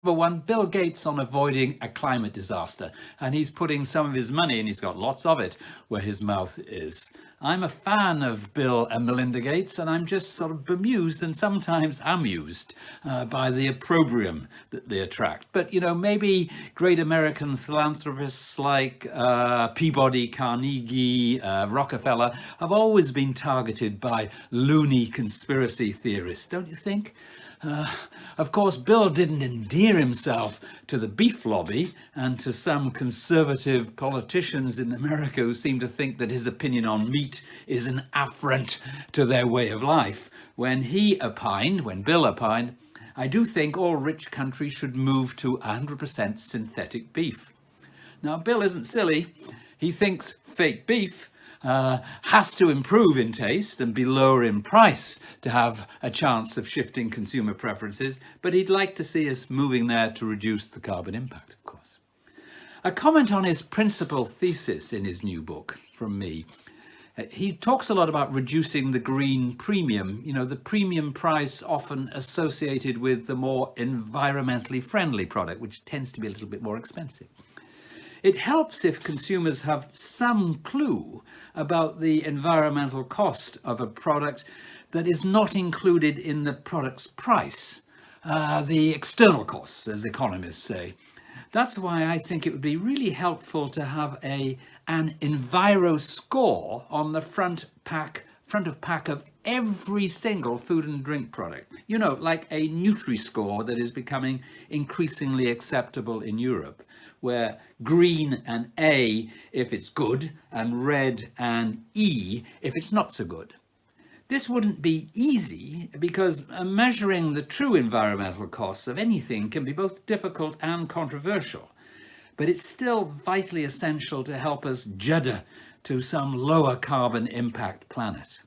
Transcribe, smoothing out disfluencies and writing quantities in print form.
Number one, Bill Gates on avoiding a climate disaster, and he's putting some of his money, and he's got lots of it, where his mouth is. I'm a fan of Bill and Melinda Gates, and I'm just sort of bemused and sometimes amused by the opprobrium that they attract. But, you know, maybe great American philanthropists like Peabody, Carnegie, Rockefeller have always been targeted by loony conspiracy theorists, don't you think? Of course, Bill didn't endear himself to the beef lobby and to some conservative politicians in America who seem to think that his opinion on meat is an affront to their way of life. When Bill opined, I do think all rich countries should move to 100% synthetic beef. Now, Bill isn't silly. He thinks fake beef has to improve in taste and be lower in price to have a chance of shifting consumer preferences, but he'd like to see us moving there to reduce the carbon impact, of course. A comment on his principal thesis in his new book from me. He talks a lot about reducing the green premium, you know, the premium price often associated with the more environmentally friendly product, which tends to be a little bit more expensive. It helps if consumers have some clue about the environmental cost of a product that is not included in the product's price, the external costs, as economists say. That's why I think it would be really helpful to have an Enviro score on the front of pack of every single food and drink product. You know, like a Nutri-Score that is becoming increasingly acceptable in Europe, where green and A if it's good, and red and E if it's not so good. This wouldn't be easy because measuring the true environmental costs of anything can be both difficult and controversial, but it's still vitally essential to help us judder to some lower carbon impact planet.